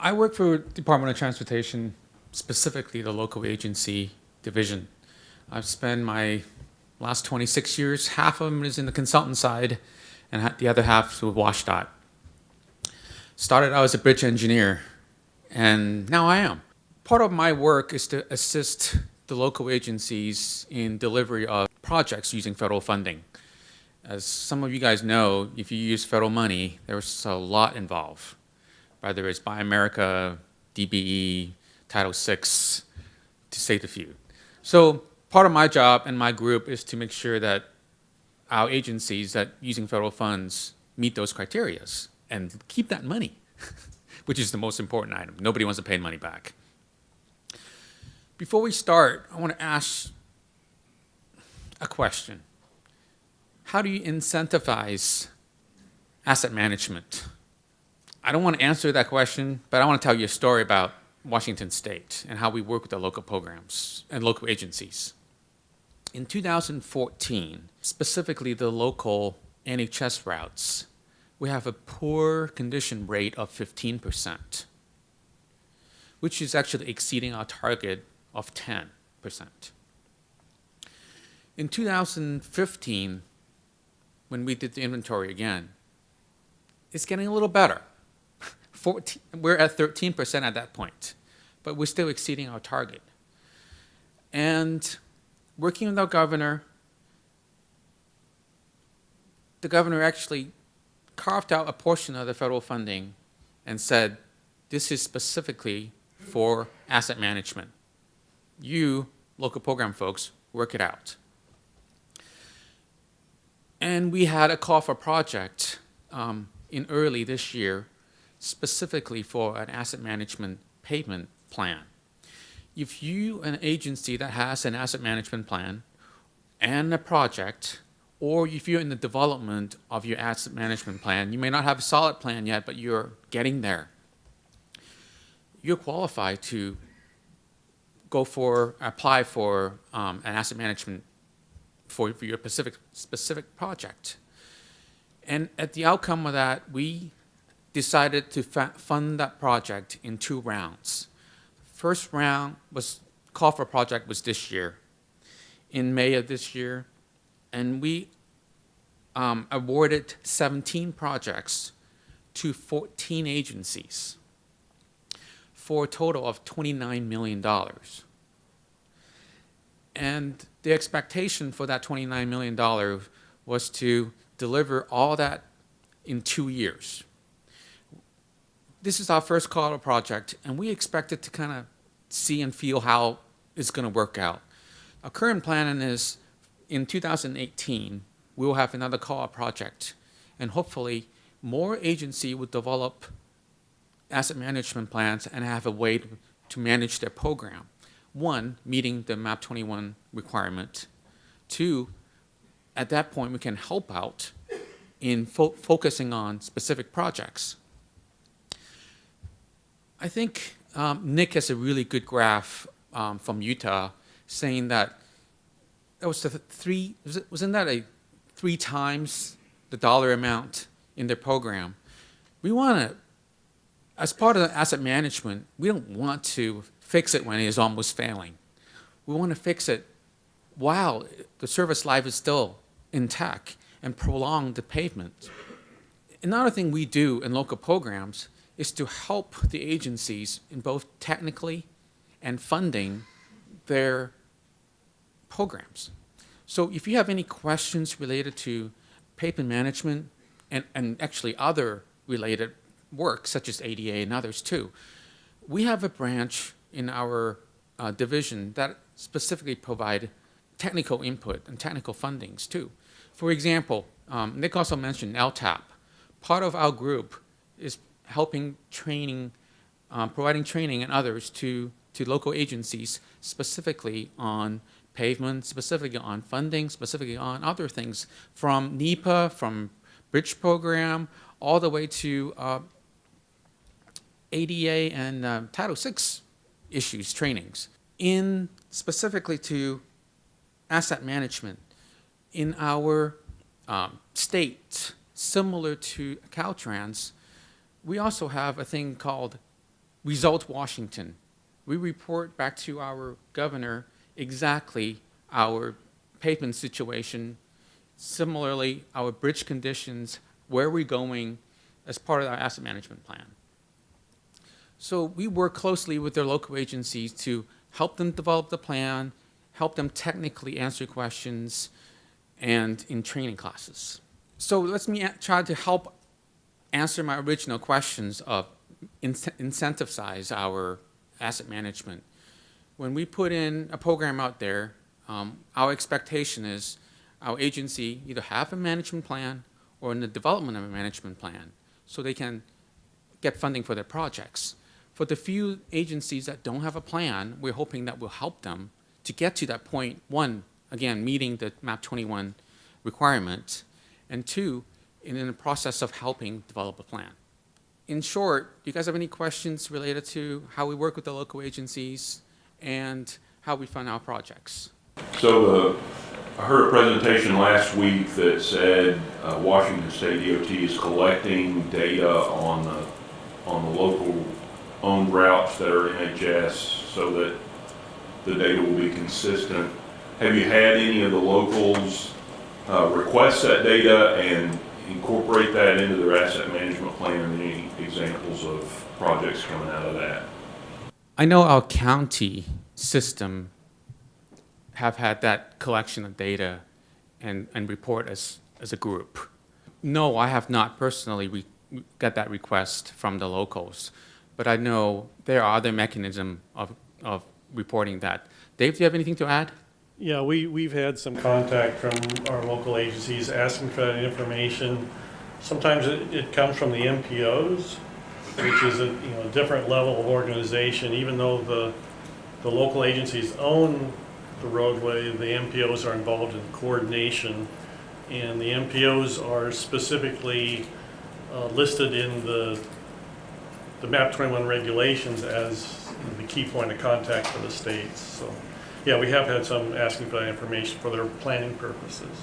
I work for Department of Transportation, specifically the local agency division. I've spent my last 26 years, half of them is in the consultant side, and the other half with WashDOT. Started out as a bridge engineer, and now I am. Part of my work is to assist the local agencies in delivery of projects using federal funding. As some of you guys know, if you use federal money, there's a lot involved, whether it's Buy America, DBE, Title VI, to state a few. So part of my job and my group is to make sure that our agencies that using federal funds meet those criteria and keep that money, which is the most important item. Nobody wants to pay money back. Before we start, I want to ask a question. How do you incentivize asset management? I don't want to answer that question, but I want to tell you a story about Washington State and how we work with the local programs and local agencies. In 2014, specifically the local NHS routes, we have a poor condition rate of 15%, which is actually exceeding our target of 10%. In 2015, when we did the inventory again, it's getting a little better. We're at 13% at that point, but we're still exceeding our target. And working with our governor, the governor actually carved out a portion of the federal funding and said, this is specifically for asset management. You, local program folks, work it out. And we had a call for project in early this year, specifically for an asset management pavement plan. If you, an agency that has an asset management plan and a project, or if you're in the development of your asset management plan, you may not have a solid plan yet, but you're getting there. You're qualified to apply for an asset management for your specific project. And at the outcome of that, we decided to fund that project in 2 rounds. First round call for project was this year, in May of this year, and we awarded 17 projects to 14 agencies for a total of $29 million. And the expectation for that $29 million was to deliver all that in 2 years. This is our first call to project, and we expected to kind of see and feel how it's going to work out. Our current plan is in 2018, we will have another call project, and hopefully more agencies will develop asset management plans and have a way to manage their program. 1, meeting the MAP 21 requirement. 2, at that point, we can help out in focusing on specific projects. I think Nick has a really good graph from Utah saying that wasn't that a 3 times the dollar amount in their program? We want to, as part of the asset management, we don't want to fix it when it is almost failing. We want to fix it while the service life is still intact and prolong the pavement. Another thing we do in local programs is to help the agencies in both technically and funding their programs. So if you have any questions related to pavement management and actually other related work, such as ADA and others too, we have a branch in our division that specifically provide technical input and technical fundings too. For example, Nick also mentioned LTAP. Part of our group is helping training, providing training and others to local agencies specifically on pavement, specifically on funding, specifically on other things from NEPA, from bridge program, all the way to ADA and Title VI issues, trainings. In specifically to asset management, in our state, similar to Caltrans, we also have a thing called result Washington. We report back to our governor exactly our pavement situation, similarly our bridge conditions, where we're going as part of our asset management plan. So we work closely with their local agencies to help them develop the plan, help them technically answer questions, and in training classes. So let me try to help answer my original questions of incentivize our asset management. When we put in a program out there, our expectation is our agency either have a management plan or in the development of a management plan so they can get funding for their projects. For the few agencies that don't have a plan, we're hoping that will help them to get to that point, one, again, meeting the MAP 21 requirement, and two, in the process of helping develop a plan. In short, do you guys have any questions related to how we work with the local agencies and how we fund our projects? So I heard a presentation last week that said Washington State DOT is collecting data on the local owned routes that are NHS so that the data will be consistent. Have you had any of the locals request that data and incorporate that into their asset management plan, and any examples of projects coming out of that? I know our county system have had that collection of data and report as a group. No, I have not personally got that request from the locals, but I know there are other mechanisms of reporting that. Dave, do you have anything to add? Yeah, we've had some contact from our local agencies asking for that information. Sometimes it comes from the MPOs, which is a different level of organization. Even though the local agencies own the roadway, the MPOs are involved in coordination, and the MPOs are specifically listed in the MAP 21 regulations as the key point of contact for the states. So yeah, we have had some asking for that information for their planning purposes.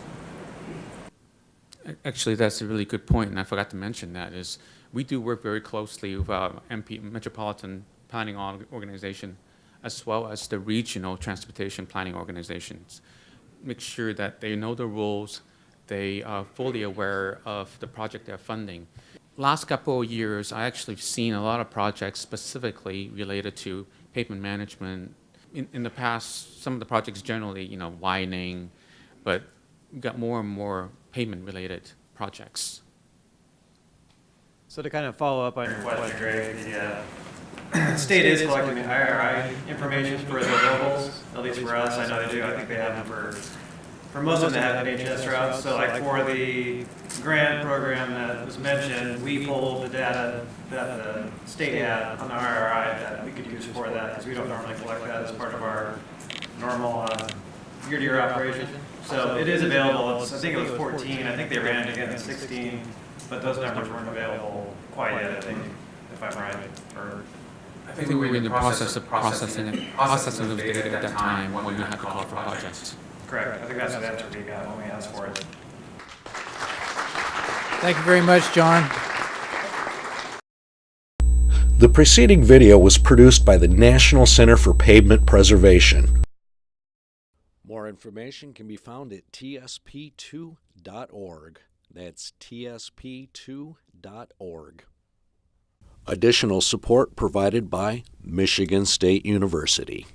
Actually, that's a really good point, and I forgot to mention that, is we do work very closely with our Metropolitan Planning Organization as well as the regional transportation planning organizations. Make sure that they know the rules, they are fully aware of the project they're funding. Last couple of years, I actually seen a lot of projects specifically related to pavement management. In the past, some of the projects generally, widening, but we got more and more pavement-related projects. So to kind of follow up on your question, Greg, the state is collecting the IRI information for the locals, at least for us. I know they do. I think they have them for most of them that have NHS routes. So like for the grant program that was mentioned, we pulled the data that the state had on the IRI that we could use for that, because we don't normally collect that as part of our normal year-to-year operation. So it is available. I think it was 14. I think they ran it again in 16, but those numbers weren't available quite yet, I think, if I'm right. I think we were in the process of processing those data at that time when we had to call for projects. Correct. I think that's the answer we got when we asked for it. Thank you very much, John. The preceding video was produced by the National Center for Pavement Preservation. More information can be found at tsp2.org. That's tsp2.org. Additional support provided by Michigan State University.